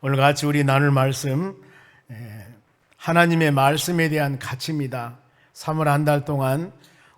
오늘 같이 우리 나눌 말씀, 하나님의 말씀에 대한 가치입니다. 3월 한 달 동안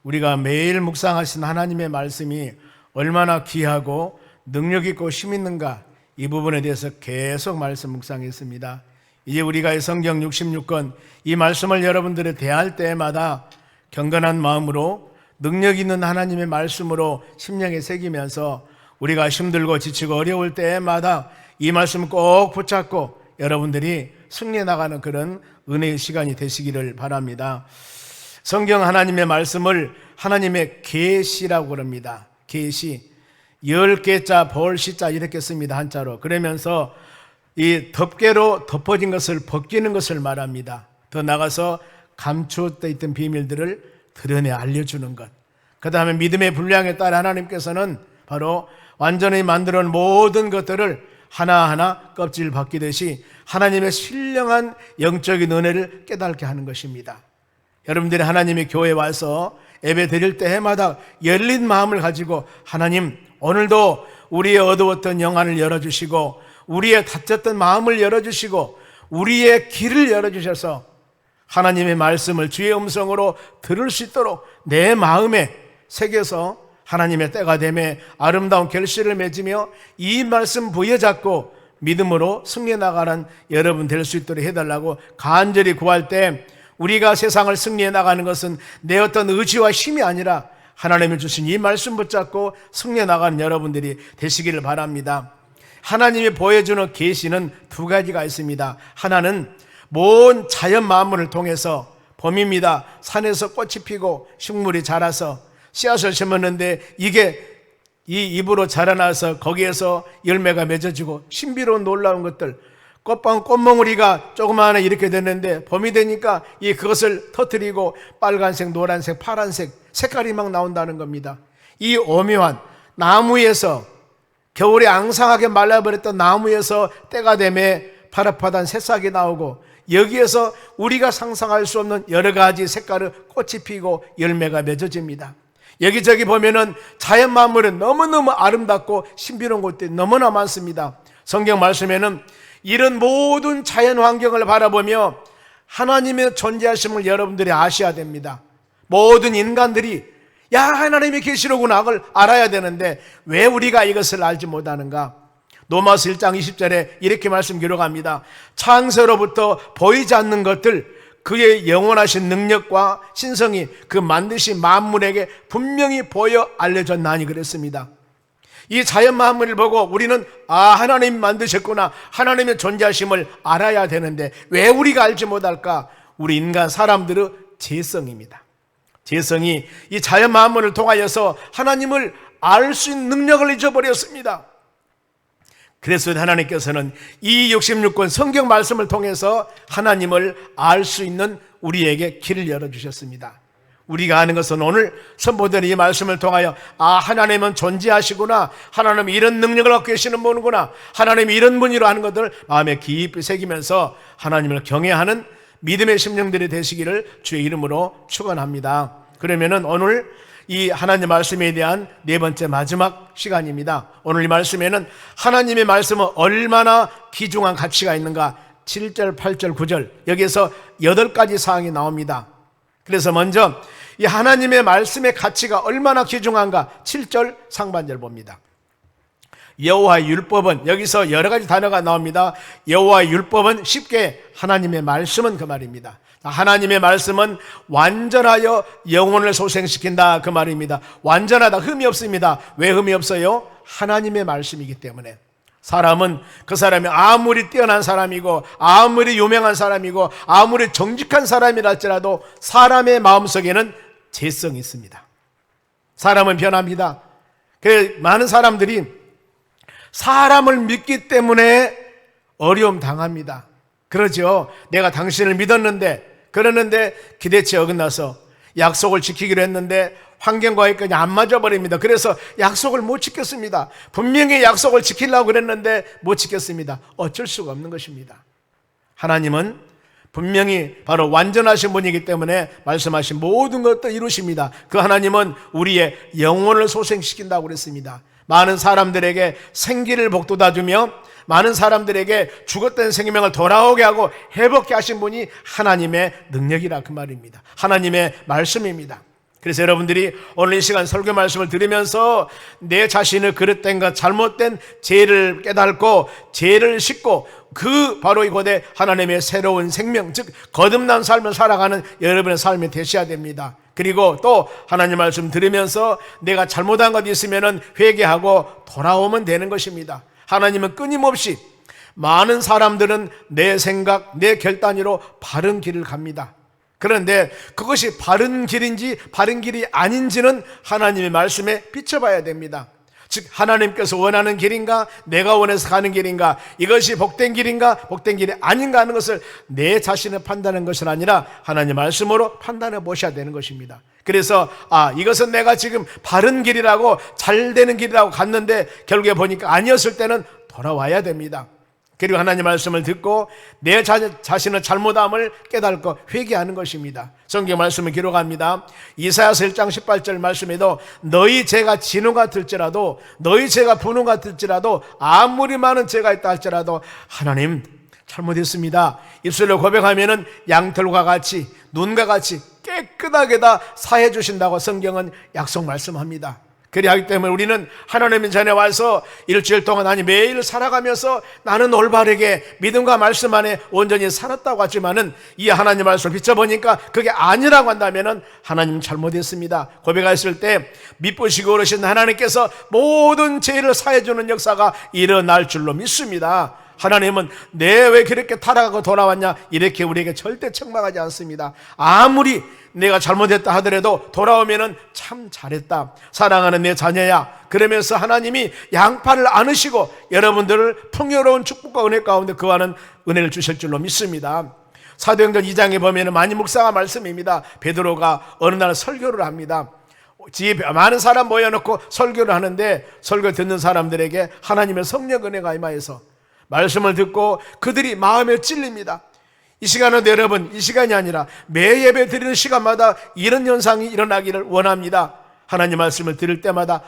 우리가 매일 묵상하신 하나님의 말씀이 얼마나 귀하고 능력 있고 힘 있는가, 이 부분에 대해서 계속 말씀 묵상했습니다. 이제 우리가 이 성경 66권 이 말씀을 여러분들이 대할 때마다 경건한 마음으로 능력 있는 하나님의 말씀으로 심령에 새기면서 우리가 힘들고 지치고 어려울 때마다 이 말씀 꼭 붙잡고 여러분들이 승리해 나가는 그런 은혜의 시간이 되시기를 바랍니다. 성경 하나님의 말씀을 하나님의 계시라고 그럽니다. 계시, 10개자 벌시자 이렇게 씁니다, 한자로. 그러면서 이 덮개로 덮어진 것을 벗기는 것을 말합니다. 더 나아가서 감추어져 있던 비밀들을 드러내 알려주는 것. 그 다음에 믿음의 분량에 따라 하나님께서는 바로 완전히 만들어 놓은 모든 것들을 하나하나 껍질 벗기듯이 하나님의 신령한 영적인 은혜를 깨닫게 하는 것입니다. 여러분들이 하나님의 교회에 와서 예배 드릴 때 해마다 열린 마음을 가지고 하나님, 오늘도 우리의 어두웠던 영안을 열어주시고 우리의 닫혔던 마음을 열어주시고 우리의 길을 열어주셔서 하나님의 말씀을 주의 음성으로 들을 수 있도록 내 마음에 새겨서 하나님의 때가 되매 아름다운 결실을 맺으며 이 말씀 부여잡고 믿음으로 승리해 나가는 여러분 될 수 있도록 해달라고 간절히 구할 때, 우리가 세상을 승리해 나가는 것은 내 어떤 의지와 힘이 아니라 하나님이 주신 이 말씀 붙잡고 승리해 나가는 여러분들이 되시기를 바랍니다. 하나님이 보여주는 계시는 두 가지가 있습니다. 하나는 먼 자연 만물을 통해서 봄입니다. 산에서 꽃이 피고 식물이 자라서 씨앗을 심었는데 이게 이 잎으로 자라나서 거기에서 열매가 맺어지고 신비로운 놀라운 것들, 꽃몽우리가 조그마하게 이렇게 됐는데 봄이 되니까 그것을 터뜨리고 빨간색, 노란색, 파란색 색깔이 막 나온다는 겁니다. 이 오묘한 나무에서, 겨울에 앙상하게 말라버렸던 나무에서 때가 되매 파릇파릇한 새싹이 나오고, 여기에서 우리가 상상할 수 없는 여러 가지 색깔의 꽃이 피고 열매가 맺어집니다. 여기저기 보면은 자연 만물은 너무너무 아름답고 신비로운 곳들이 너무나 많습니다. 성경 말씀에는 이런 모든 자연 환경을 바라보며 하나님의 존재하심을 여러분들이 아셔야 됩니다. 모든 인간들이 하나님이 계시로구나 그걸 알아야 되는데 왜 우리가 이것을 알지 못하는가? 로마서 1장 20절에 이렇게 말씀 기록합니다. 창세로부터 보이지 않는 것들, 그의 영원하신 능력과 신성이 그 만드신 만물에게 분명히 보여 알려졌나니 그랬습니다. 이 자연 만물을 보고 우리는 하나님이 만드셨구나, 하나님의 존재하심을 알아야 되는데 왜 우리가 알지 못할까? 우리 인간 사람들의 재성입니다. 재성이 이 자연 만물을 통하여서 하나님을 알 수 있는 능력을 잊어버렸습니다. 그래서 하나님께서는 이 66권 성경 말씀을 통해서 하나님을 알 수 있는 우리에게 길을 열어주셨습니다. 우리가 아는 것은 오늘 선보된 이 말씀을 통하여 하나님은 존재하시구나, 하나님은 이런 능력을 갖고 계시는 분이구나, 하나님이 이런 분이로 하는 것들을 마음에 깊이 새기면서 하나님을 경외하는 믿음의 심령들이 되시기를 주의 이름으로 축원합니다. 그러면은 오늘 이 하나님의 말씀에 대한 네 번째 마지막 시간입니다. 오늘 이 말씀에는 하나님의 말씀은 얼마나 귀중한 가치가 있는가, 7절, 8절, 9절 여기에서 8가지 사항이 나옵니다. 그래서 먼저 이 하나님의 말씀의 가치가 얼마나 귀중한가, 7절 상반절 봅니다. 여호와의 율법은, 여기서 여러 가지 단어가 나옵니다. 여호와의 율법은 쉽게 하나님의 말씀은 그 말입니다. 하나님의 말씀은 완전하여 영혼을 소생시킨다 그 말입니다. 완전하다, 흠이 없습니다. 왜 흠이 없어요? 하나님의 말씀이기 때문에. 사람은 그 사람이 아무리 뛰어난 사람이고 아무리 유명한 사람이고 아무리 정직한 사람이라 할지라도 사람의 마음속에는 재성이 있습니다. 사람은 변합니다. 그래서 많은 사람들이 사람을 믿기 때문에 어려움 당합니다. 그러죠. 내가 당신을 믿었는데, 그러는데 기대치에 어긋나서 약속을 지키기로 했는데 환경과의 끈이 안 맞아버립니다. 그래서 약속을 못 지켰습니다. 분명히 약속을 지키려고 그랬는데 못 지켰습니다. 어쩔 수가 없는 것입니다. 하나님은 분명히 바로 완전하신 분이기 때문에 말씀하신 모든 것도 이루십니다. 그 하나님은 우리의 영혼을 소생시킨다고 그랬습니다. 많은 사람들에게 생기를 복돋아주며 많은 사람들에게 죽었던 생명을 돌아오게 하고 회복케 하신 분이 하나님의 능력이라 그 말입니다. 하나님의 말씀입니다. 그래서 여러분들이 오늘 이 시간 설교 말씀을 들으면서 내 자신의 그릇된 것, 잘못된 죄를 깨닫고 죄를 씻고 그 바로 이곳에 하나님의 새로운 생명, 즉 거듭난 삶을 살아가는 여러분의 삶이 되셔야 됩니다. 그리고 또 하나님 말씀 들으면서 내가 잘못한 것 있으면 회개하고 돌아오면 되는 것입니다. 하나님은 끊임없이 많은 사람들은 내 생각, 내 결단으로 바른 길을 갑니다. 그런데 그것이 바른 길인지 바른 길이 아닌지는 하나님의 말씀에 비춰봐야 됩니다. 즉 하나님께서 원하는 길인가, 내가 원해서 가는 길인가, 이것이 복된 길인가 복된 길이 아닌가 하는 것을 내 자신을 판단하는 것이 아니라 하나님의 말씀으로 판단해 보셔야 되는 것입니다. 그래서 이것은 내가 지금 바른 길이라고 잘 되는 길이라고 갔는데 결국에 보니까 아니었을 때는 돌아와야 됩니다. 그리고 하나님 말씀을 듣고 내 자신의 잘못함을 깨닫고 회개하는 것입니다. 성경 말씀을 기록합니다. 이사야서 1장 18절 말씀에도 너희 죄가 진노 같을지라도 너희 죄가 분노 같을지라도 아무리 많은 죄가 있다 할지라도 하나님 잘못했습니다. 입술로 고백하면은 양털과 같이 눈과 같이 깨끗하게 다 사해 주신다고 성경은 약속 말씀합니다. 그리하기 때문에 우리는 하나님 전에 와서 일주일 동안 아니 매일 살아가면서 나는 올바르게 믿음과 말씀 안에 온전히 살았다고 하지만은 이 하나님 말씀을 비춰보니까 그게 아니라고 한다면은 하나님 잘못했습니다. 고백했을 때 미쁘시고 어르신 하나님께서 모든 죄를 사해주는 역사가 일어날 줄로 믿습니다. 하나님은 내 왜 그렇게 타락하고 돌아왔냐 이렇게 우리에게 절대 책망하지 않습니다. 아무리 내가 잘못했다 하더라도 돌아오면은 참 잘했다, 사랑하는 내 자녀야, 그러면서 하나님이 양팔을 안으시고 여러분들을 풍요로운 축복과 은혜 가운데 거하는 은혜를 주실 줄로 믿습니다. 사도행전 2장에 보면은 많이 묵상한 말씀입니다. 베드로가 어느 날 설교를 합니다. 집에 많은 사람 모여놓고 설교를 하는데 설교 듣는 사람들에게 하나님의 성령 은혜가 임하여서 말씀을 듣고 그들이 마음에 찔립니다. 이 시간은 여러분, 이 시간이 아니라 매 예배 드리는 시간마다 이런 현상이 일어나기를 원합니다. 하나님 말씀을 들을 때마다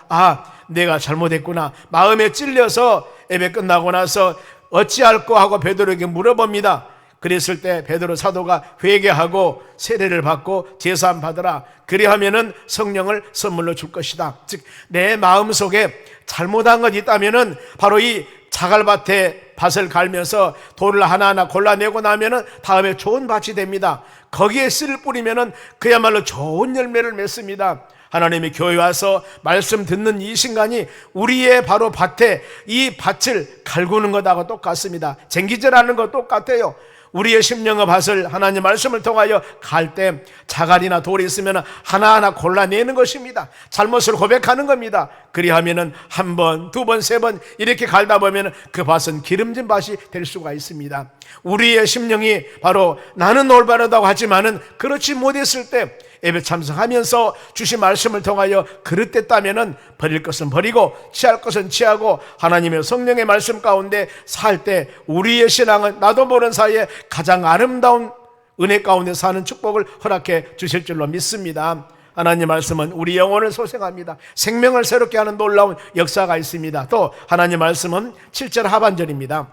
내가 잘못했구나, 마음에 찔려서 예배 끝나고 나서 어찌할꼬 하고 베드로에게 물어봅니다. 그랬을 때 베드로 사도가 회개하고 세례를 받고 제사함 받으라, 그리하면은 성령을 선물로 줄 것이다. 즉 내 마음속에 잘못한 것 있다면은 바로 이 자갈밭에 밭을 갈면서 돌을 하나하나 골라내고 나면은 다음에 좋은 밭이 됩니다. 거기에 씨를 뿌리면은 그야말로 좋은 열매를 맺습니다. 하나님의 교회 와서 말씀 듣는 이 순간이 우리의 바로 밭에 이 밭을 갈구는 것하고 똑같습니다. 쟁기질하는 것 똑같아요. 우리의 심령의 밭을 하나님 말씀을 통하여 갈 때 자갈이나 돌이 있으면 하나하나 골라내는 것입니다. 잘못을 고백하는 겁니다. 그리하면은 한 번, 두 번, 세 번 이렇게 갈다 보면 그 밭은 기름진 밭이 될 수가 있습니다. 우리의 심령이 바로 나는 올바르다고 하지만은 그렇지 못했을 때 예배 참석하면서 주신 말씀을 통하여 그릇됐다면은 버릴 것은 버리고 취할 것은 취하고 하나님의 성령의 말씀 가운데 살 때 우리의 신앙은 나도 모르는 사이에 가장 아름다운 은혜 가운데 사는 축복을 허락해 주실 줄로 믿습니다. 하나님 말씀은 우리 영혼을 소생합니다. 생명을 새롭게 하는 놀라운 역사가 있습니다. 또 하나님 말씀은 7절 하반절입니다.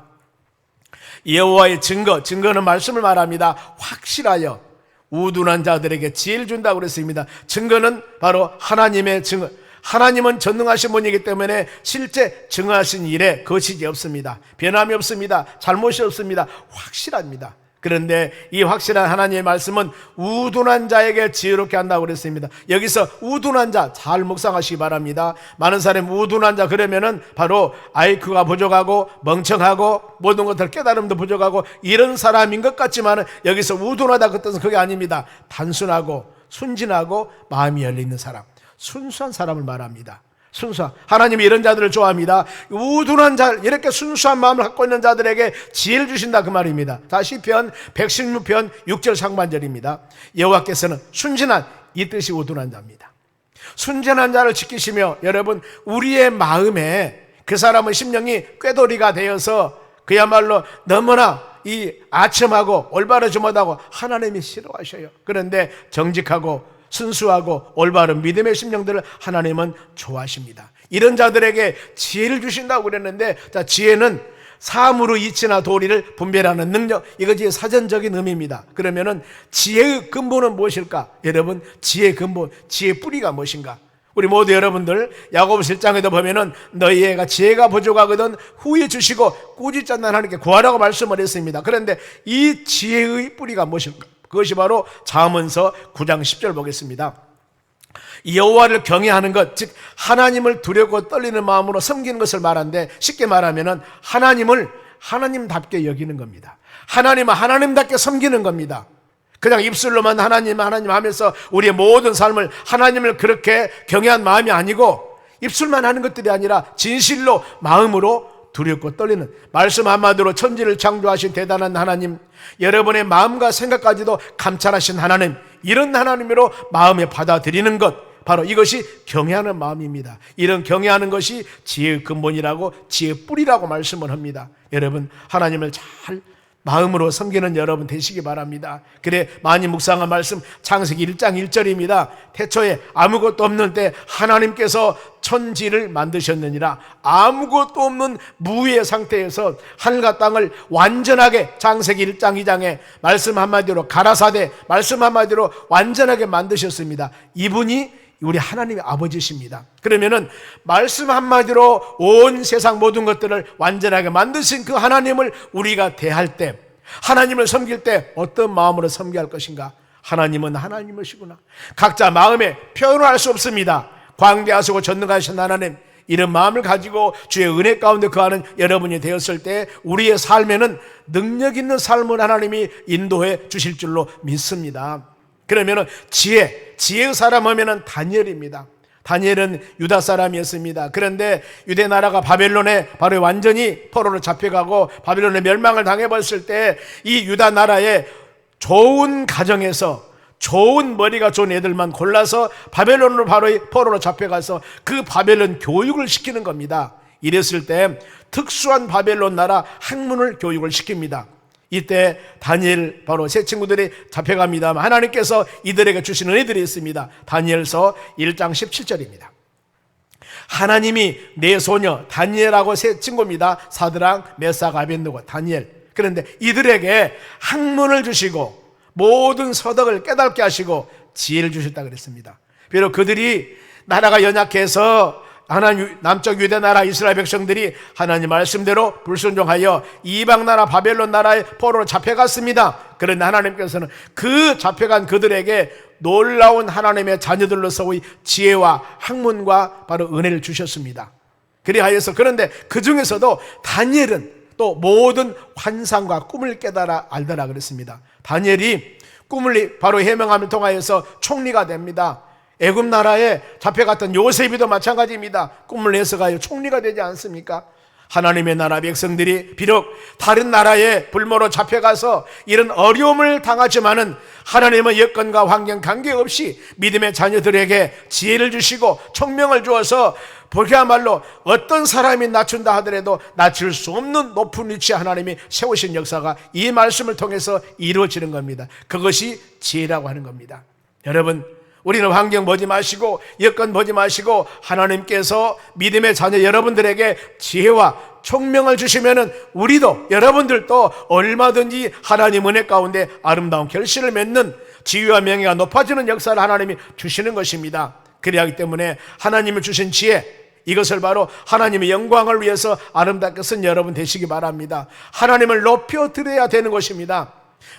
여호와의 증거는 말씀을 말합니다. 확실하여 우둔한 자들에게 지혜를 준다고 그랬습니다. 증거는 바로 하나님의 증거. 하나님은 전능하신 분이기 때문에 실제 증거하신 일에 거짓이 없습니다. 변함이 없습니다. 잘못이 없습니다. 확실합니다. 그런데 이 확실한 하나님의 말씀은 우둔한 자에게 지혜롭게 한다고 그랬습니다. 여기서 우둔한 자 잘 묵상하시기 바랍니다. 많은 사람이 우둔한 자 그러면은 바로 IQ가 부족하고 멍청하고 모든 것들 깨달음도 부족하고 이런 사람인 것 같지만 여기서 우둔하다 그 뜻은 그게 아닙니다. 단순하고 순진하고 마음이 열려있는 사람, 순수한 사람을 말합니다. 순수한, 하나님이 이런 자들을 좋아합니다. 우둔한 자, 이렇게 순수한 마음을 갖고 있는 자들에게 지혜를 주신다 그 말입니다. 자, 시편 116편 6절 상반절입니다. 여호와께서는 순진한, 이 뜻이 우둔한 자입니다. 순진한 자를 지키시며 여러분 우리의 마음에 그 사람의 심령이 꾀돌이가 되어서 그야말로 너무나 이 아첨하고 올바르지 못하고 하나님이 싫어하셔요. 그런데 정직하고 순수하고 올바른 믿음의 심령들을 하나님은 좋아하십니다. 이런 자들에게 지혜를 주신다고 그랬는데, 자, 지혜는 사물의 이치나 도리를 분별하는 능력, 이것이 사전적인 의미입니다. 그러면은 지혜의 근본은 무엇일까? 여러분, 지혜의 근본, 지혜의 뿌리가 무엇인가? 우리 모두 여러분들 야고보서 1장에도 보면은 너희가 지혜가 부족하거든 후에 주시고 꾸짖지 않는 하나님께 구하라고 말씀을 했습니다. 그런데 이 지혜의 뿌리가 무엇일까? 그것이 바로 잠언서 9장 10절 보겠습니다. 여호와를 경외하는 것, 즉 하나님을 두렵고 떨리는 마음으로 섬기는 것을 말하는데, 쉽게 말하면은 하나님을 하나님답게 여기는 겁니다. 하나님은 하나님답게 섬기는 겁니다. 그냥 입술로만 하나님 하나님 하면서 우리의 모든 삶을 하나님을 그렇게 경외한 마음이 아니고, 입술만 하는 것들이 아니라 진실로 마음으로 두렵고 떨리는, 말씀 한마디로 천지를 창조하신 대단한 하나님, 여러분의 마음과 생각까지도 감찰하신 하나님, 이런 하나님으로 마음에 받아들이는 것, 바로 이것이 경외하는 마음입니다. 이런 경외하는 것이 지혜의 근본이라고, 지혜의 뿌리라고 말씀을 합니다. 여러분, 하나님을 잘 마음으로 섬기는 여러분 되시기 바랍니다. 그래, 많이 묵상한 말씀 창세기 1장 1절입니다. 태초에 아무것도 없는 때 하나님께서 천지를 만드셨느니라. 아무것도 없는 무의 상태에서 하늘과 땅을 완전하게, 창세기 1장 2장에 말씀 한마디로 가라사대, 말씀 한마디로 완전하게 만드셨습니다. 이분이 우리 하나님의 아버지십니다. 그러면은 말씀 한마디로 온 세상 모든 것들을 완전하게 만드신 그 하나님을 우리가 대할 때, 하나님을 섬길 때 어떤 마음으로 섬겨야 할 것인가? 하나님은 하나님이시구나. 각자 마음에 표현을 할 수 없습니다. 광대하시고 전능하신 하나님, 이런 마음을 가지고 주의 은혜 가운데 거하는 여러분이 되었을 때 우리의 삶에는 능력 있는 삶을 하나님이 인도해 주실 줄로 믿습니다. 그러면은 지혜의 사람 하면은 다니엘입니다. 다니엘은 유다 사람이었습니다. 그런데 유대 나라가 바벨론에 바로 완전히 포로로 잡혀가고 바벨론에 멸망을 당해버렸을 때 이 유다 나라의 좋은 가정에서 좋은 머리가 좋은 애들만 골라서 바벨론으로 바로 포로로 잡혀가서 그 바벨론 교육을 시키는 겁니다. 이랬을 때 특수한 바벨론 나라 학문을 교육을 시킵니다. 이때 다니엘, 바로 세 친구들이 잡혀갑니다. 하나님께서 이들에게 주시는 은혜들이 있습니다. 다니엘서 1장 17절입니다. 하나님이 내 소녀 다니엘하고 세 친구입니다. 사드랑, 메삭, 아벳느고, 다니엘. 그런데 이들에게 학문을 주시고 모든 서덕을 깨닫게 하시고 지혜를 주셨다 그랬습니다. 비록 그들이 나라가 연약해서 하나님 남쪽 유대 나라 이스라엘 백성들이 하나님 말씀대로 불순종하여 이방 나라 바벨론 나라의 포로로 잡혀갔습니다. 그런데 하나님께서는 그 잡혀간 그들에게 놀라운 하나님의 자녀들로서의 지혜와 학문과 바로 은혜를 주셨습니다. 그리하여서, 그런데 그 중에서도 다니엘은 또 모든 환상과 꿈을 깨달아 알더라 그랬습니다. 다니엘이 꿈을 바로 해명함을 통하여서 총리가 됩니다. 애굽 나라에 잡혀갔던 요셉이도 마찬가지입니다. 꿈을 해석하여 총리가 되지 않습니까? 하나님의 나라 백성들이 비록 다른 나라에 불모로 잡혀가서 이런 어려움을 당하지만은 하나님은 여건과 환경 관계없이 믿음의 자녀들에게 지혜를 주시고 총명을 주어서 그야말로 어떤 사람이 낮춘다 하더라도 낮출 수 없는 높은 위치에 하나님이 세우신 역사가 이 말씀을 통해서 이루어지는 겁니다. 그것이 지혜라고 하는 겁니다. 여러분, 우리는 환경 보지 마시고 여건 보지 마시고 하나님께서 믿음의 자녀 여러분들에게 지혜와 총명을 주시면은 우리도, 여러분들도 얼마든지 하나님 은혜 가운데 아름다운 결실을 맺는 지위와 명예가 높아지는 역사를 하나님이 주시는 것입니다. 그래야 하기 때문에 하나님이 주신 지혜, 이것을 바로 하나님의 영광을 위해서 아름답게 쓴 여러분 되시기 바랍니다. 하나님을 높여 드려야 되는 것입니다.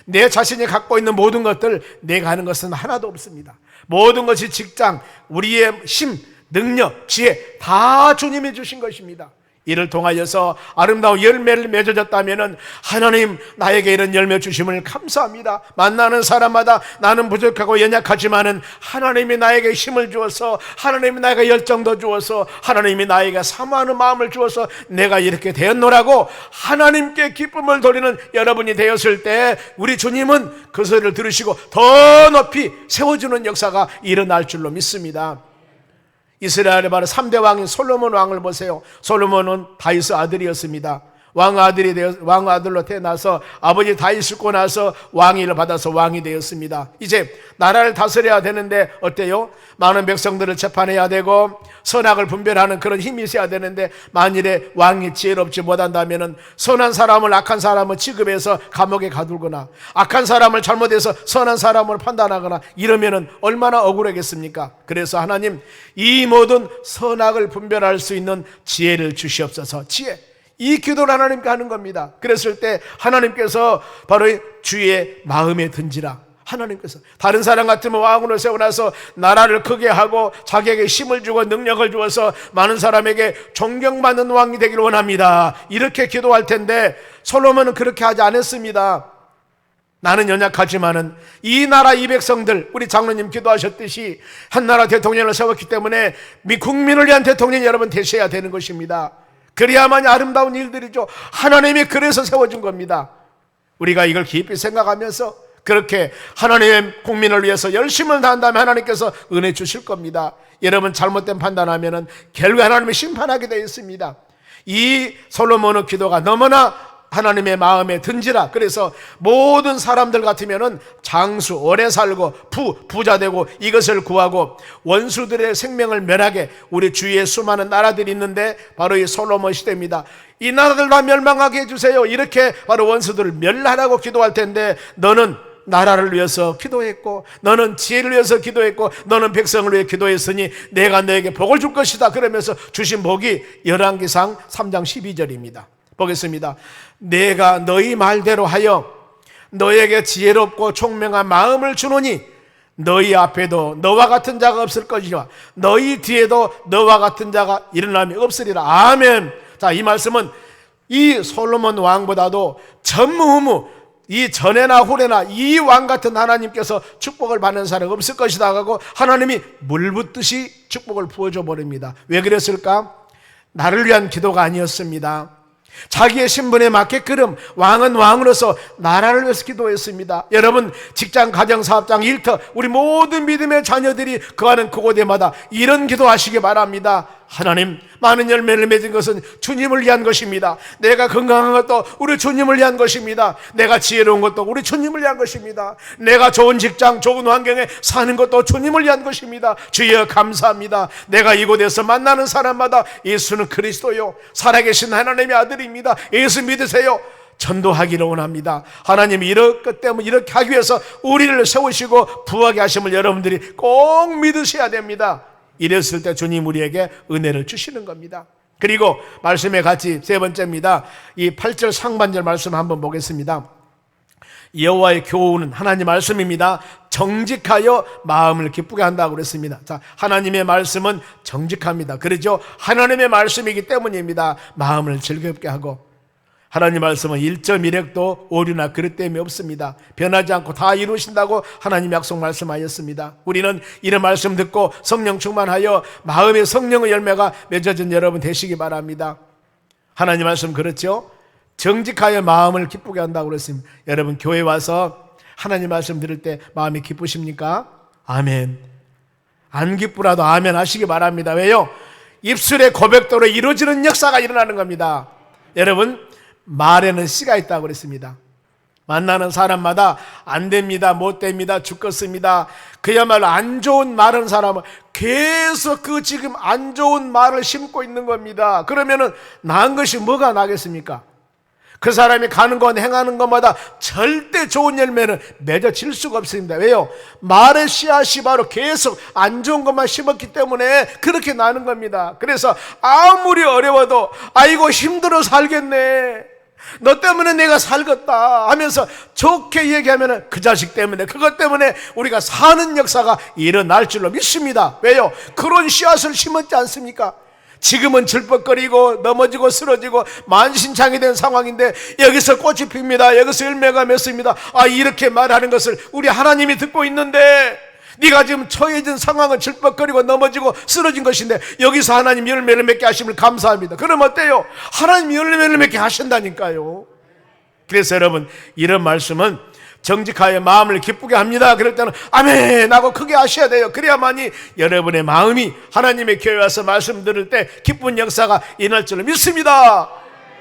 내 자신이 갖고 있는 모든 것들, 내가 하는 것은 하나도 없습니다. 모든 것이 직장, 우리의 힘, 능력, 지혜 다 주님이 주신 것입니다. 이를 통하여서 아름다운 열매를 맺어졌다면 하나님, 나에게 이런 열매 주심을 감사합니다. 만나는 사람마다 나는 부족하고 연약하지만은 하나님이 나에게 힘을 주어서, 하나님이 나에게 열정도 주어서, 하나님이 나에게 사모하는 마음을 주어서 내가 이렇게 되었노라고 하나님께 기쁨을 돌리는 여러분이 되었을 때 우리 주님은 그 소리를 들으시고 더 높이 세워주는 역사가 일어날 줄로 믿습니다. 이스라엘의 바로 3대 왕인 솔로몬 왕을 보세요. 솔로몬은 다윗의 아들이었습니다. 왕아들로 태어나서 아버지 다윗을 싣고 나서 왕위를 받아서 왕이 되었습니다. 이제 나라를 다스려야 되는데 어때요? 많은 백성들을 재판해야 되고 선악을 분별하는 그런 힘이 있어야 되는데 만일에 왕이 지혜롭지 못한다면 선한 사람을 악한 사람을 취급해서 감옥에 가두거나 악한 사람을 잘못해서 선한 사람을 판단하거나 이러면 얼마나 억울하겠습니까? 그래서 하나님 이 모든 선악을 분별할 수 있는 지혜를 주시옵소서. 지혜, 이 기도를 하나님께 하는 겁니다. 그랬을 때 하나님께서 바로 주의 마음에 든지라. 하나님께서 다른 사람 같으면 왕으로 세워놔서 나라를 크게 하고 자기에게 힘을 주고 능력을 주어서 많은 사람에게 존경받는 왕이 되기를 원합니다. 이렇게 기도할 텐데 솔로몬은 그렇게 하지 않았습니다. 나는 연약하지만은 이 나라 이 백성들, 우리 장로님 기도하셨듯이 한 나라 대통령을 세웠기 때문에 국민을 위한 대통령이 여러분 되셔야 되는 것입니다. 그래야만이 아름다운 일들이죠. 하나님이 그래서 세워준 겁니다. 우리가 이걸 깊이 생각하면서 그렇게 하나님의 국민을 위해서 열심을 다한다면 하나님께서 은혜 주실 겁니다. 여러분 잘못된 판단하면 결국 하나님이 심판하게 되어 있습니다. 이 솔로몬의 기도가 너무나 하나님의 마음에 든지라. 그래서 모든 사람들 같으면은 장수, 오래 살고 부자 되고 이것을 구하고 원수들의 생명을 멸하게 우리 주위에 수많은 나라들이 있는데 바로 이 솔로몬 시대입니다. 이 나라들 다 멸망하게 해주세요. 이렇게 바로 원수들을 멸하라고 기도할 텐데 너는 나라를 위해서 기도했고 너는 지혜를 위해서 기도했고 너는 백성을 위해 기도했으니 내가 너에게 복을 줄 것이다. 그러면서 주신 복이 열왕기상 3장 12절입니다. 보겠습니다. 내가 너희 말대로 하여 너에게 지혜롭고 총명한 마음을 주노니 너희 앞에도 너와 같은 자가 없을 것이와 너희 뒤에도 너와 같은 자가 일어남이 없으리라. 아멘. 자, 이 말씀은 이 솔로몬 왕보다도 전무후무 이 전에나 후래나 이 왕 같은 하나님께서 축복을 받는 사람이 없을 것이다 하고 하나님이 물 붓듯이 축복을 부어줘 버립니다. 왜 그랬을까? 나를 위한 기도가 아니었습니다. 자기의 신분에 맞게끔 왕은 왕으로서 나라를 위해서 기도했습니다. 여러분 직장, 가정, 사업장, 일터 우리 모든 믿음의 자녀들이 거하는 그곳에마다 이런 기도하시기 바랍니다. 하나님, 많은 열매를 맺은 것은 주님을 위한 것입니다. 내가 건강한 것도 우리 주님을 위한 것입니다. 내가 지혜로운 것도 우리 주님을 위한 것입니다. 내가 좋은 직장, 좋은 환경에 사는 것도 주님을 위한 것입니다. 주여 감사합니다. 내가 이곳에서 만나는 사람마다 예수는 그리스도요 살아계신 하나님의 아들입니다. 예수 믿으세요. 전도하기를 원합니다. 하나님이 이럴 것 때문에 이렇게 하기 위해서 우리를 세우시고 부하게 하심을 여러분들이 꼭 믿으셔야 됩니다. 이랬을 때 주님 우리에게 은혜를 주시는 겁니다. 그리고 말씀에 같이 세 번째입니다. 이 8절 상반절 말씀 한번 보겠습니다. 여호와의 교훈은 하나님 말씀입니다. 정직하여 마음을 기쁘게 한다고 그랬습니다. 자, 하나님의 말씀은 정직합니다. 그렇죠? 하나님의 말씀이기 때문입니다. 마음을 즐겁게 하고 하나님 말씀은 1.1획도 오류나 그릇됨이 없습니다. 변하지 않고 다 이루신다고 하나님 약속 말씀하였습니다. 우리는 이런 말씀 듣고 성령 충만하여 마음의 성령의 열매가 맺어진 여러분 되시기 바랍니다. 하나님 말씀 그렇죠? 정직하여 마음을 기쁘게 한다고 그랬습니다. 여러분 교회 와서 하나님 말씀 들을 때 마음이 기쁘십니까? 아멘. 안 기쁘라도 아멘 하시기 바랍니다. 왜요? 입술의 고백도로 이루어지는 역사가 일어나는 겁니다. 여러분 말에는 씨가 있다고 그랬습니다. 만나는 사람마다 안 됩니다, 못 됩니다, 죽겠습니다, 그야말로 안 좋은 말하는 사람은 계속 그 지금 안 좋은 말을 심고 있는 겁니다. 그러면은 나은 것이 뭐가 나겠습니까? 그 사람이 가는 것 행하는 것마다 절대 좋은 열매는 맺어질 수가 없습니다. 왜요? 말의 씨앗이 바로 계속 안 좋은 것만 심었기 때문에 그렇게 나는 겁니다. 그래서 아무리 어려워도 아이고 힘들어 살겠네, 너 때문에 내가 살겠다 하면서 좋게 얘기하면 그 자식 때문에 그것 때문에 우리가 사는 역사가 일어날 줄로 믿습니다. 왜요? 그런 씨앗을 심었지 않습니까? 지금은 질퍽거리고 넘어지고 쓰러지고 만신창이 된 상황인데 여기서 꽃이 핍니다, 여기서 열매가 맺습니다. 아, 이렇게 말하는 것을 우리 하나님이 듣고 있는데 네가 지금 처해진 상황은 질퍽거리고 넘어지고 쓰러진 것인데 여기서 하나님 열매를 맺게 하심을 감사합니다. 그럼 어때요? 하나님 열매를 맺게 하신다니까요. 그래서 여러분 이런 말씀은 정직하여 마음을 기쁘게 합니다. 그럴 때는 아멘 하고 크게 하셔야 돼요. 그래야만이 여러분의 마음이 하나님의 교회 와서 말씀 들을 때 기쁜 역사가 일어날 줄로 믿습니다.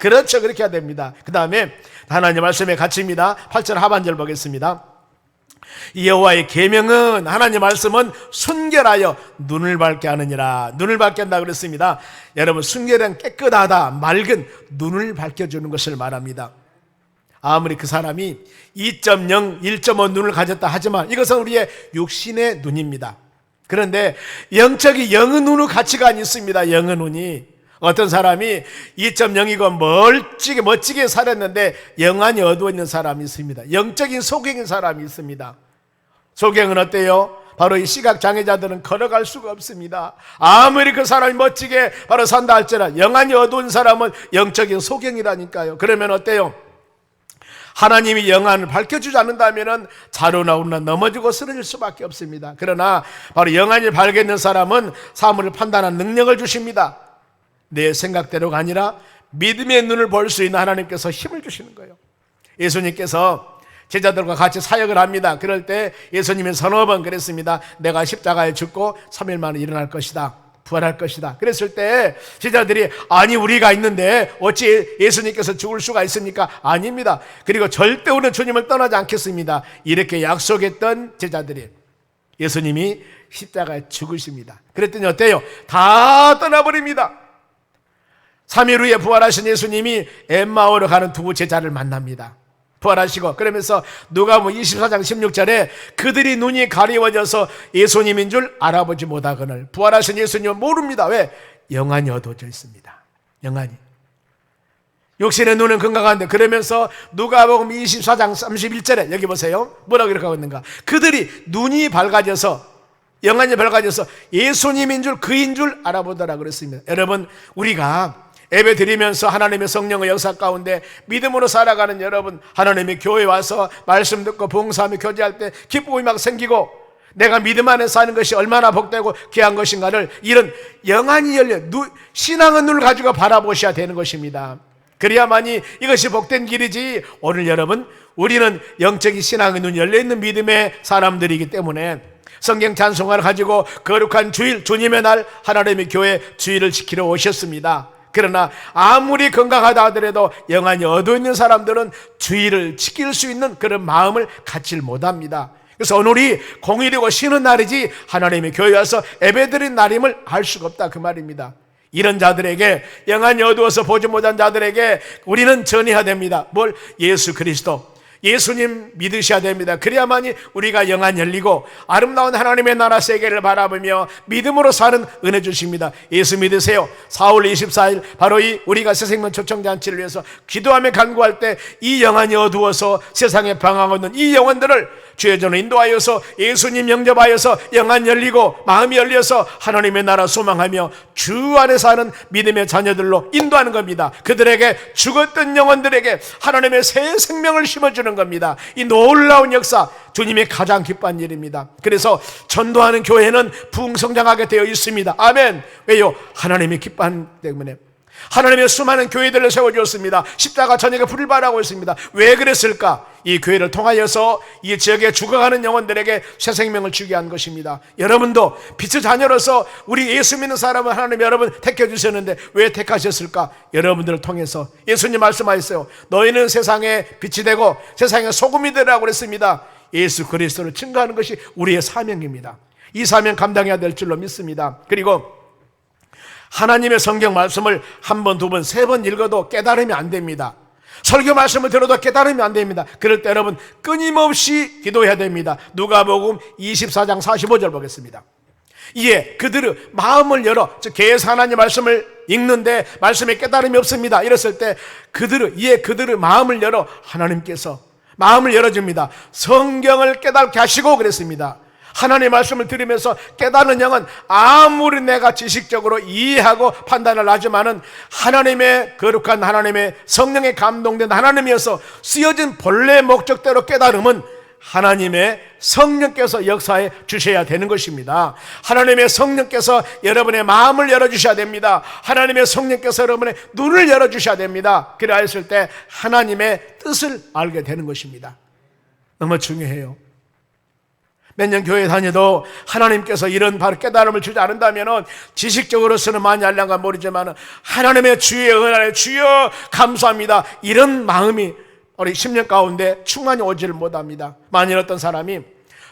그렇죠. 그렇게 해야 됩니다. 그 다음에 하나님 말씀의 가치입니다. 8절 하반절 보겠습니다. 여호와의 계명은, 하나님 말씀은 순결하여 눈을 밝게 하느니라. 눈을 밝게 한다 그랬습니다. 여러분, 순결은 깨끗하다, 맑은 눈을 밝혀주는 것을 말합니다. 아무리 그 사람이 2.0, 1.5 눈을 가졌다 하지만 이것은 우리의 육신의 눈입니다. 그런데 영적인 영의 눈의 가치가 있습니다. 영의 눈이. 어떤 사람이 2.0이고 멋지게 살았는데 영안이 어두워 있는 사람이 있습니다. 영적인 소경인 사람이 있습니다. 소경은 어때요? 바로 이 시각장애자들은 걸어갈 수가 없습니다. 아무리 그 사람이 멋지게 바로 산다 할지라도 영안이 어두운 사람은 영적인 소경이라니까요. 그러면 어때요? 하나님이 영안을 밝혀주지 않는다면 자로나 우로나 넘어지고 쓰러질 수밖에 없습니다. 그러나 바로 영안이 밝게 있는 사람은 사물을 판단하는 능력을 주십니다. 내 생각대로가 아니라 믿음의 눈을 볼 수 있는 하나님께서 힘을 주시는 거예요. 예수님께서 제자들과 같이 사역을 합니다. 그럴 때 예수님은 서너 번 그랬습니다. 내가 십자가에 죽고 3일 만에 일어날 것이다, 부활할 것이다. 그랬을 때 제자들이 아니 우리가 있는데 어찌 예수님께서 죽을 수가 있습니까? 아닙니다. 그리고 절대 우리는 주님을 떠나지 않겠습니다. 이렇게 약속했던 제자들이 예수님이 십자가에 죽으십니다. 그랬더니 어때요? 다 떠나버립니다. 3일 후에 부활하신 예수님이 엠마오로 가는 두 제자를 만납니다. 부활하시고 그러면서 누가복음 24장 16절에 그들이 눈이 가리워져서 예수님인 줄 알아보지 못하거늘 부활하신 예수님은 모릅니다. 왜? 영안이 어두워져 있습니다. 영안이. 육신의 눈은 건강한데 그러면서 누가복음 24장 31절에 여기 보세요. 뭐라고 이렇게 하고 있는가? 그들이 눈이 밝아져서 영안이 밝아져서 예수님인 줄 그인 줄 알아보더라 그랬습니다. 여러분, 우리가 예배 드리면서 하나님의 성령의 역사 가운데 믿음으로 살아가는 여러분, 하나님의 교회에 와서 말씀 듣고 봉사하며 교제할 때 기쁨이 막 생기고 내가 믿음 안에 사는 것이 얼마나 복되고 귀한 것인가를 이런 영안이 열려 신앙의 눈을 가지고 바라보셔야 되는 것입니다. 그래야만이 이것이 복된 길이지. 오늘 여러분, 우리는 영적인 신앙의 눈이 열려있는 믿음의 사람들이기 때문에 성경 찬송가를 가지고 거룩한 주일, 주님의 날 하나님의 교회 주일을 지키러 오셨습니다. 그러나 아무리 건강하다 하더라도 영안이 어두워 있는 사람들은 주일을 지킬 수 있는 그런 마음을 갖질 못합니다. 그래서 오늘이 공휴일이고 쉬는 날이지 하나님의 교회에 와서 예배드린 날임을 알 수가 없다 그 말입니다. 이런 자들에게, 영안이 어두워서 보지 못한 자들에게 우리는 전해야 됩니다. 뭘? 예수 그리스도, 예수님 믿으셔야 됩니다. 그래야만이 우리가 영안 열리고 아름다운 하나님의 나라 세계를 바라보며 믿음으로 사는 은혜 주십니다. 예수 믿으세요. 4월 24일 바로 이 우리가 새생명 초청잔치를 위해서 기도하며 간구할 때 이 영안이 어두워서 세상에 방황하고 있는 이 영혼들을 주의 전으로 인도하여서 예수님 영접하여서 영안 열리고 마음이 열려서 하나님의 나라 소망하며 주 안에 사는 믿음의 자녀들로 인도하는 겁니다. 그들에게 죽었던 영혼들에게 하나님의 새 생명을 심어주는 겁니다. 이 놀라운 역사, 주님의 가장 기뻐한 일입니다. 그래서 전도하는 교회는 부흥성장하게 되어 있습니다. 아멘. 왜요? 하나님이 기뻐하기 때문에. 하나님의 수많은 교회들을 세워주었습니다. 십자가 전역에 불을 발하고 있습니다. 왜 그랬을까? 이 교회를 통하여서 이 지역에 죽어가는 영혼들에게 새 생명을 주게 한 것입니다. 여러분도 빛의 자녀로서 우리 예수 믿는 사람은 하나님 여러분 택해주셨는데 왜 택하셨을까? 여러분들을 통해서 예수님 말씀하셨어요. 너희는 세상에 빛이 되고 세상에 소금이 되라고 그랬습니다. 예수 그리스도를 증거하는 것이 우리의 사명입니다. 이 사명 감당해야 될 줄로 믿습니다. 그리고 하나님의 성경 말씀을 한 번, 두 번, 세 번 읽어도 깨달으면 안 됩니다. 설교 말씀을 들어도 깨달으면 안 됩니다. 그럴 때 여러분 끊임없이 기도해야 됩니다. 누가복음 24장 45절 보겠습니다. 이에 그들의 마음을 열어, 즉 계속 하나님 말씀을 읽는데 말씀에 깨달음이 없습니다. 이랬을 때 그들의 마음을 열어 하나님께서 마음을 열어줍니다. 성경을 깨닫게 하시고 그랬습니다. 하나님의 말씀을 들으면서 깨닫는 영은 아무리 내가 지식적으로 이해하고 판단을 하지만은 하나님의 거룩한 하나님의 성령에 감동된 하나님이어서 쓰여진 본래 목적대로 깨달음은 하나님의 성령께서 역사해 주셔야 되는 것입니다. 하나님의 성령께서 여러분의 마음을 열어주셔야 됩니다. 하나님의 성령께서 여러분의 눈을 열어주셔야 됩니다. 그래 했을 때 하나님의 뜻을 알게 되는 것입니다. 너무 중요해요. 몇 년 교회 다녀도 하나님께서 이런 바로 깨달음을 주지 않는다면 지식적으로서는 많이 알란가 모르지만 하나님의 주의 은혜에 주여 감사합니다, 이런 마음이 우리 10년 가운데 충만히 오지를 못합니다. 만일 어떤 사람이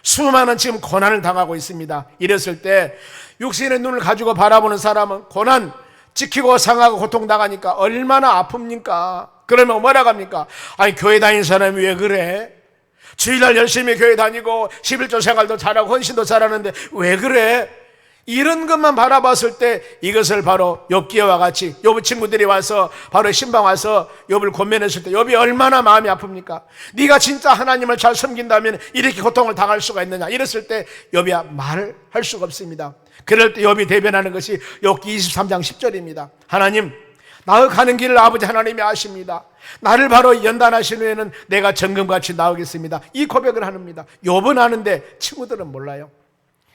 수많은 지금 고난을 당하고 있습니다. 이랬을 때 육신의 눈을 가지고 바라보는 사람은 고난, 지키고 상하고 고통당하니까 얼마나 아픕니까? 그러면 뭐라고 합니까? 아니, 교회 다니는 사람이 왜 그래? 주일날 열심히 교회 다니고 11조 생활도 잘하고 헌신도 잘하는데 왜 그래? 이런 것만 바라봤을 때 이것을 바로 욥기와 같이 욥의 친구들이 와서 바로 신방 와서 욥을 권면했을 때 욥이 얼마나 마음이 아픕니까? 네가 진짜 하나님을 잘 섬긴다면 이렇게 고통을 당할 수가 있느냐? 이랬을 때 욥이 말을 할 수가 없습니다. 그럴 때 욥이 대변하는 것이 욥기 23장 10절입니다. 하나님, 나의 가는 길을 아버지 하나님이 아십니다. 나를 바로 연단하신 후에는 내가 정금같이 나오겠습니다. 이 고백을 합니다. 욥은 아는데 친구들은 몰라요.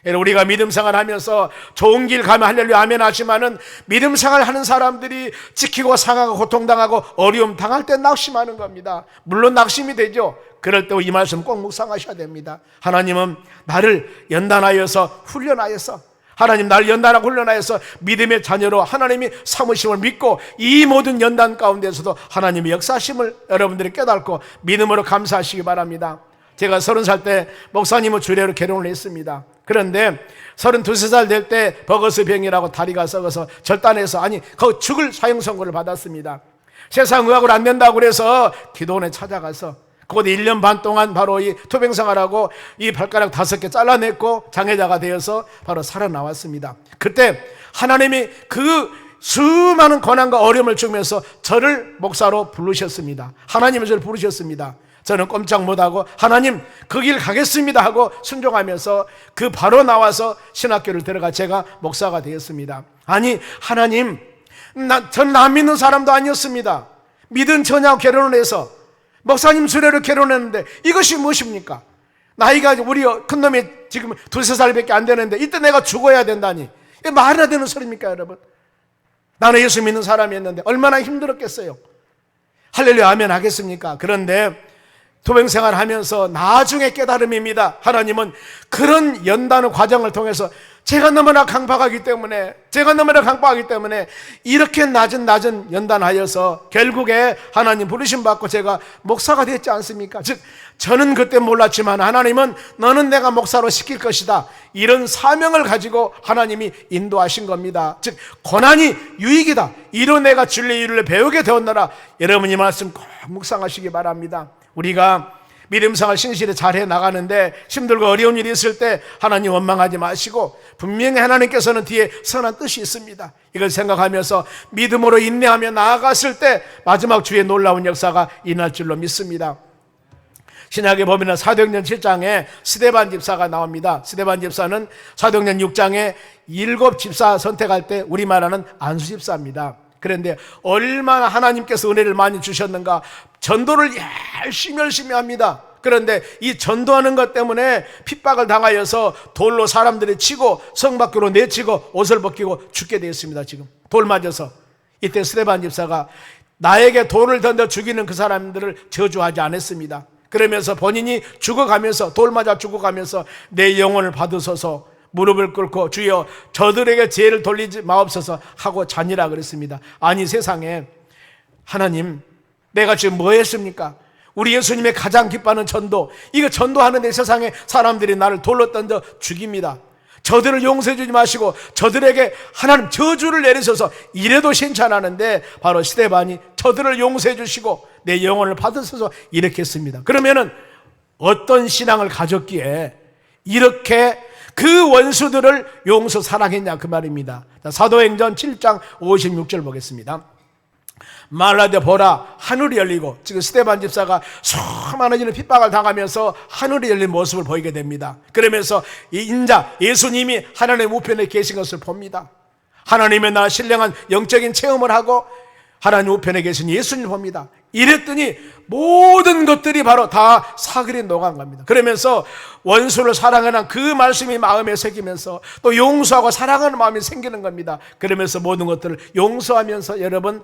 우리가 믿음생활 하면서 좋은 길 가면 할렐루야 아멘 하지만은 믿음생활 하는 사람들이 지키고 상하고 고통당하고 어려움 당할 때 낙심하는 겁니다. 물론 낙심이 되죠. 그럴 때 이 말씀 꼭 묵상하셔야 됩니다. 하나님은 나를 연단하여서 훈련하여서, 하나님 나를 연단하고 훈련하여서 믿음의 자녀로 하나님이 삼으심을 믿고 이 모든 연단 가운데서도 하나님의 역사심을 여러분들이 깨닫고 믿음으로 감사하시기 바랍니다. 제가 30살 때 목사님의 주례로 결혼을 했습니다. 그런데 32살 될 때 버거스 병이라고 다리가 썩어서 절단해서 그 죽을 사형 선고를 받았습니다. 세상 의학으로 안 된다고 그래서 기도원에 찾아가서 그곳 1년 반 동안 바로 이 투병생활하고 이 발가락 5개 잘라냈고 장애자가 되어서 바로 살아나왔습니다. 그때 하나님이 그 수많은 고난과 어려움을 주면서 저를 목사로 부르셨습니다. 하나님이 저를 부르셨습니다. 저는 꼼짝 못하고 하나님 그 길 가겠습니다 하고 순종하면서 그 바로 나와서 신학교를 들어가 제가 목사가 되었습니다. 아니, 하나님, 저는 안 믿는 사람도 아니었습니다. 믿은 처녀하고 결혼을 해서 목사님 수레로 결혼했는데 이것이 무엇입니까? 나이가 우리 큰놈이 지금 2-3살밖에 안 되는데 이때 내가 죽어야 된다니, 이게 말이 안 되는 소리입니까 여러분? 나는 예수 믿는 사람이었는데 얼마나 힘들었겠어요. 할렐루야 아멘 하겠습니까? 그런데 도병생활 하면서 나중에 깨달음입니다. 하나님은 그런 연단의 과정을 통해서 제가 너무나 강박하기 때문에 이렇게 낮은 연단하여서 결국에 하나님 부르심 받고 제가 목사가 됐지 않습니까? 즉 저는 그때 몰랐지만 하나님은 너는 내가 목사로 시킬 것이다, 이런 사명을 가지고 하나님이 인도하신 겁니다. 즉 고난이 유익이다, 이로 내가 진리의 이유를 배우게 되었노라. 여러분 이 말씀 꼭 묵상하시기 바랍니다. 우리가 믿음생활 신실히 잘해 나가는데 힘들고 어려운 일이 있을 때 하나님 원망하지 마시고 분명히 하나님께서는 뒤에 선한 뜻이 있습니다. 이걸 생각하면서 믿음으로 인내하며 나아갔을 때 마지막 주의 놀라운 역사가 일어날 줄로 믿습니다. 신약에 보면 사도행전 7장에 스데반 집사가 나옵니다. 스데반 집사는 사도행전 6장에 7 집사 선택할 때 우리말하는 안수 집사입니다. 그런데 얼마나 하나님께서 은혜를 많이 주셨는가, 전도를 열심히 합니다. 그런데 이 전도하는 것 때문에 핍박을 당하여서 돌로 사람들이 치고 성 밖으로 내치고 옷을 벗기고 죽게 되었습니다. 지금 돌 맞아서. 이때 스데반 집사가 나에게 돌을 던져 죽이는 그 사람들을 저주하지 않았습니다. 그러면서 본인이 죽어가면서, 돌 맞아 죽어가면서 내 영혼을 받으소서 무릎을 꿇고 주여 저들에게 죄를 돌리지 마옵소서 하고 자니라 그랬습니다. 아니 세상에, 하나님 내가 지금 뭐 했습니까? 우리 예수님의 가장 기뻐하는 전도, 이거 전도하는데 세상에 사람들이 나를 돌로 던져 죽입니다. 저들을 용서해 주지 마시고 저들에게 하나님 저주를 내리셔서 이래도 신천하는데 바로 스데반이 저들을 용서해 주시고 내 영혼을 받으셔서 이렇게 했습니다. 그러면은 어떤 신앙을 가졌기에 이렇게 그 원수들을 용서 사랑했냐 그 말입니다. 사도행전 7장 56절 보겠습니다. 말라되 보라 하늘이 열리고, 지금 스데반 집사가 수많은 핍박을 당하면서 하늘이 열린 모습을 보이게 됩니다. 그러면서 이 인자 예수님이 하나님의 우편에 계신 것을 봅니다. 하나님의 나라 신령한 영적인 체험을 하고 하나님 우편에 계신 예수님을 봅니다. 이랬더니 모든 것들이 바로 다 사그리 녹아간 겁니다. 그러면서 원수를 사랑하는 그 말씀이 마음에 새기면서 또 용서하고 사랑하는 마음이 생기는 겁니다. 그러면서 모든 것들을 용서하면서 여러분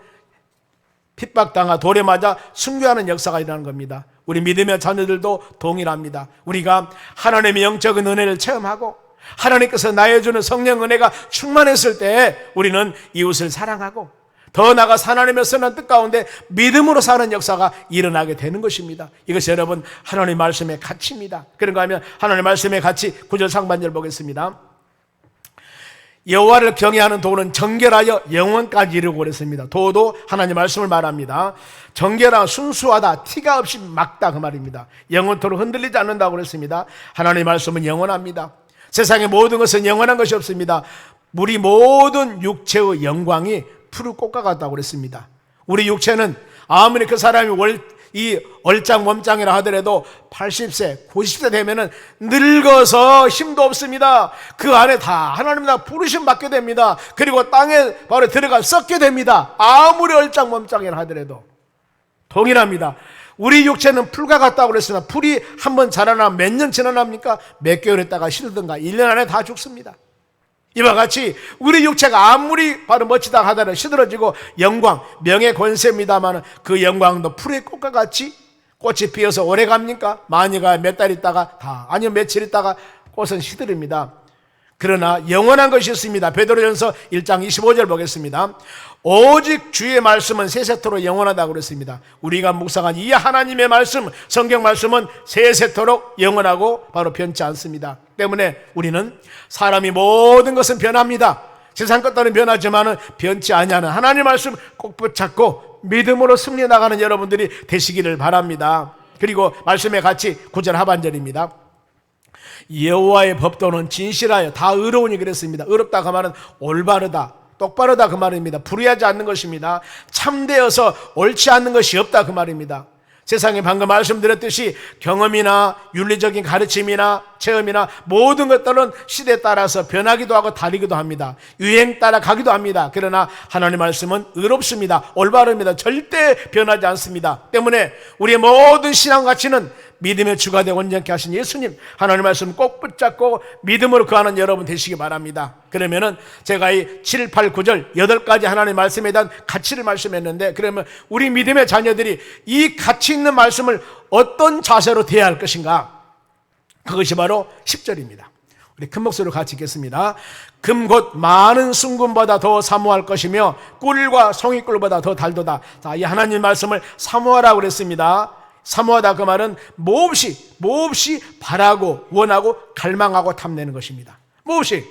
핍박당하 돌에 맞아 순교하는 역사가 일어나는 겁니다. 우리 믿음의 자녀들도 동일합니다. 우리가 하나님의 영적인 은혜를 체험하고 하나님께서 나에 주는 성령 은혜가 충만했을 때 우리는 이웃을 사랑하고 더 나아가 하나님의 선한 뜻 가운데 믿음으로 사는 역사가 일어나게 되는 것입니다. 이것이 여러분 하나님의 말씀의 가치입니다. 그런가 하면 하나님의 말씀의 가치 9절 상반절 보겠습니다. 여호와를 경외하는 도는 정결하여 영원까지 이르고 그랬습니다. 도도 하나님 말씀을 말합니다. 정결하고 순수하다, 티가 없이 막다 그 말입니다. 영원토록 흔들리지 않는다고 그랬습니다. 하나님의 말씀은 영원합니다. 세상의 모든 것은 영원한 것이 없습니다. 우리 모든 육체의 영광이 푸른 꽃과 같다고 그랬습니다. 우리 육체는 아무리 그 사람이 이 얼짱몸짱이라 하더라도 80세, 90세 되면은 늙어서 힘도 없습니다. 그 안에 다 하나님 다 부르심 받게 됩니다. 그리고 땅에 바로 들어가 썩게 됩니다. 아무리 얼짱몸짱이라 하더라도 동일합니다. 우리 육체는 풀과 같다고 그랬으나 풀이 한번 자라나 몇 년 지나납니까? 몇 개월 있다가 시들든가 1년 안에 다 죽습니다. 이와 같이 우리 육체가 아무리 바로 멋지다 하더라도 시들어지고 영광, 명예, 권세입니다만 그 영광도 풀의 꽃과 같이 꽃이 피어서 오래 갑니까? 많이 가야 몇 달 있다가 다 아니면 며칠 있다가 꽃은 시들입니다. 그러나 영원한 것이 있습니다. 베드로전서 1장 25절 보겠습니다. 오직 주의 말씀은 세세토록 영원하다고 그랬습니다. 우리가 묵상한 이 하나님의 말씀, 성경 말씀은 세세토록 영원하고 바로 변치 않습니다. 때문에 우리는 사람이 모든 것은 변합니다. 세상 것들은 변하지만 변치 아니하는 하나님의 말씀 꼭 붙잡고 믿음으로 승리해 나가는 여러분들이 되시기를 바랍니다. 그리고 말씀의 가치 9절 하반절입니다. 여호와의 법도는 진실하여 다 의로우니 그랬습니다. 의롭다 그 말은 올바르다, 똑바르다 그 말입니다. 불의하지 않는 것입니다. 참되어서 옳지 않는 것이 없다 그 말입니다. 세상에 방금 말씀드렸듯이 경험이나 윤리적인 가르침이나 체험이나 모든 것들은 시대에 따라서 변하기도 하고 다르기도 합니다. 유행 따라 가기도 합니다. 그러나 하나님의 말씀은 의롭습니다. 올바릅니다. 절대 변하지 않습니다. 때문에 우리의 모든 신앙 가치는 믿음의 주가 되고 온전케 하신 예수님 하나님의 말씀 꼭 붙잡고 믿음으로 거하는 여러분 되시기 바랍니다. 그러면은 제가 이 7, 8, 9절 8가지 하나님의 말씀에 대한 가치를 말씀했는데, 그러면 우리 믿음의 자녀들이 이 가치 있는 말씀을 어떤 자세로 대해야 할 것인가? 그것이 바로 10절입니다. 우리 큰 목소리로 같이 읽겠습니다. 금 곧 많은 순금보다 더 사모할 것이며 꿀과 송이꿀보다 더 달도다. 자, 이 하나님 말씀을 사모하라고 그랬습니다. 사모하다 그 말은 몹시 바라고 원하고 갈망하고 탐내는 것입니다. 몹시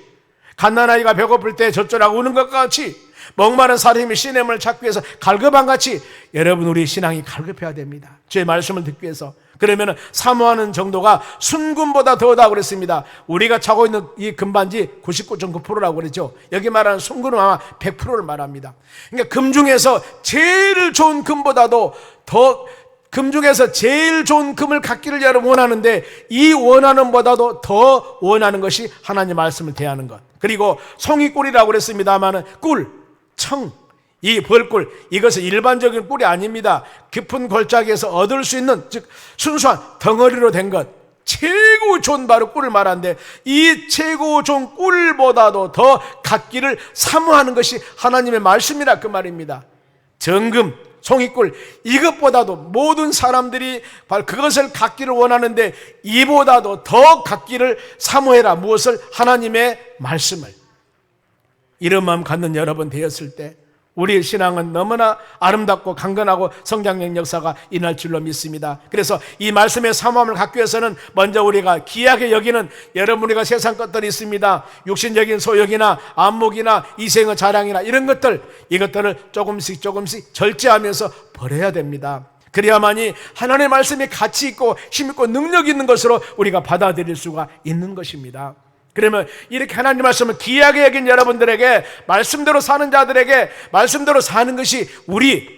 갓난아이가 배고플 때 젖졸하고 우는 것과 같이 목마른 사람이 시냇물을 찾기 위해서 갈급한같이 여러분 우리 신앙이 갈급해야 됩니다. 주의 말씀을 듣기 위해서. 그러면 사모하는 정도가 순금보다 더하다고 그랬습니다. 우리가 차고 있는 이 금반지 99.9%라고 그랬죠. 여기 말하는 순금은 아마 100%를 말합니다. 그러니까 금 중에서 제일 좋은 금보다도 더 금 중에서 제일 좋은 금을 갖기를 여러분 원하는데 이 원하는 보다도 더 원하는 것이 하나님의 말씀을 대하는 것. 그리고 송이꿀이라고 그랬습니다만 꿀, 청, 이 벌꿀, 이것은 일반적인 꿀이 아닙니다. 깊은 골짜기에서 얻을 수 있는 즉 순수한 덩어리로 된 것, 최고 좋은 바로 꿀을 말하는데 이 최고 좋은 꿀보다도 더 갖기를 사모하는 것이 하나님의 말씀이라 그 말입니다. 정금, 송이꿀, 이것보다도 모든 사람들이 바로 그것을 갖기를 원하는데 이보다도 더 갖기를 사모해라. 무엇을? 하나님의 말씀을. 이런 마음 갖는 여러분 되었을 때 우리의 신앙은 너무나 아름답고 강건하고 성장력 역사가 일어날 줄로 믿습니다. 그래서 이 말씀의 사모함을 갖기 위해서는 먼저 우리가 귀하게 여기는 여러분 우리가 세상 것들이 있습니다. 육신적인 소욕이나 안목이나 이생의 자랑이나 이런 것들, 이것들을 조금씩 절제하면서 버려야 됩니다. 그래야만이 하나님의 말씀이 가치 있고 힘 있고 능력 있는 것으로 우리가 받아들일 수가 있는 것입니다. 그러면 이렇게 하나님 말씀을 귀하게 여긴 여러분들에게, 말씀대로 사는 자들에게 말씀대로 사는 것이 우리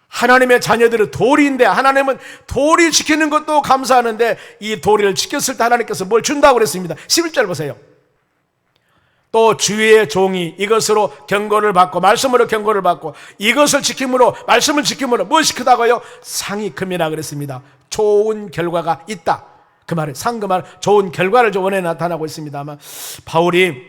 하나님의 자녀들의 도리인데, 하나님은 도리 지키는 것도 감사하는데 이 도리를 지켰을 때 하나님께서 뭘 준다고 그랬습니다. 11절 보세요. 또 주의 종이 이것으로 경고를 받고 말씀으로 경고를 받고 이것을 지킴으로 말씀을 지킴으로 무엇이 크다고요? 상이 큼이라 그랬습니다. 좋은 결과가 있다. 그 말은 상금할 좋은 결과를 원해 나타나고 있습니다만, 바울이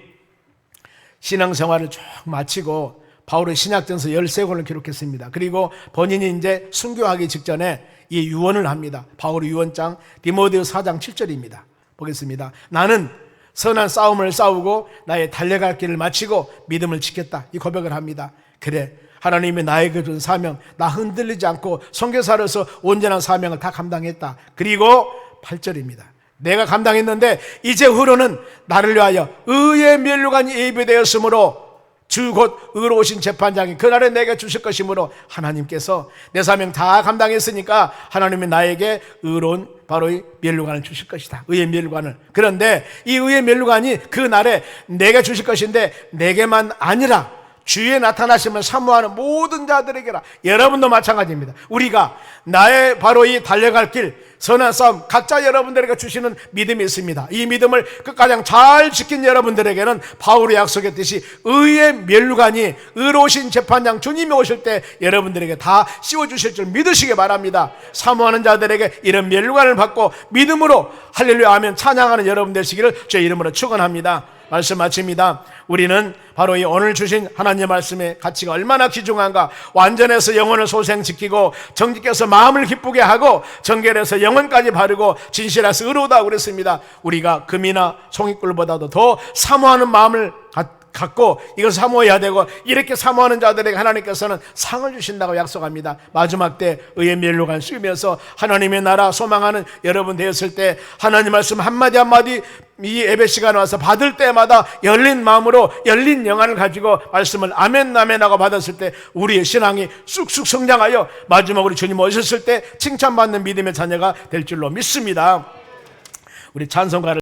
신앙생활을 쭉 마치고 바울의 신약전서 13권을 기록했습니다. 그리고 본인이 이제 순교하기 직전에 이 유언을 합니다. 바울의 유언장 디모데후 4장 7절입니다. 보겠습니다. 나는 선한 싸움을 싸우고 나의 달려갈 길을 마치고 믿음을 지켰다. 이 고백을 합니다. 그래, 하나님이 나에게 준 사명, 나 흔들리지 않고 선교사로서 온전한 사명을 다 감당했다. 그리고 8절입니다. 내가 감당했는데 이제후로는 나를 위하여 의의 면류관이 예비되었으므로 주 곧 의로우신 재판장이 그날에 내게 주실 것이므로 하나님께서 내 사명 다 감당했으니까 하나님이 나에게 의로운 바로 이 면류관을 주실 것이다. 의의 면류관을. 그런데 이 의의 면류관이 그날에 내게 주실 것인데 내게만 아니라 주에 나타나시면 사모하는 모든 자들에게라. 여러분도 마찬가지입니다. 우리가 나의 바로 이 달려갈 길, 선한 싸움, 각자 여러분들에게 주시는 믿음이 있습니다. 이 믿음을 끝가장 잘 지킨 여러분들에게는 바울이 약속했듯이 의의 면류관이 의로우신 재판장 주님이 오실 때 여러분들에게 다 씌워주실 줄 믿으시기 바랍니다. 사모하는 자들에게 이런 면류관을 받고 믿음으로 할렐루야 하면 찬양하는 여러분 되시기를 제 이름으로 축원합니다. 말씀 마칩니다. 우리는 바로 이 오늘 주신 하나님의 말씀의 가치가 얼마나 귀중한가. 완전해서 영혼을 소생시키고 정직해서 마음을 기쁘게 하고 정결해서 영혼까지 바르고 진실해서 의로우다 그랬습니다. 우리가 금이나 송이꿀보다도 더 사모하는 마음을 갖고 이것을 사모해야 되고 이렇게 사모하는 자들에게 하나님께서는 상을 주신다고 약속합니다. 마지막 때 의의 면류관 쓰면서 하나님의 나라 소망하는 여러분 되었을 때 하나님 말씀 한마디 한마디 이 예배 시간에 와서 받을 때마다 열린 마음으로 열린 영안을 가지고 말씀을 아멘 아멘하고 받았을 때 우리의 신앙이 쑥쑥 성장하여 마지막으로 주님 오셨을 때 칭찬받는 믿음의 자녀가 될 줄로 믿습니다. 우리 찬송가를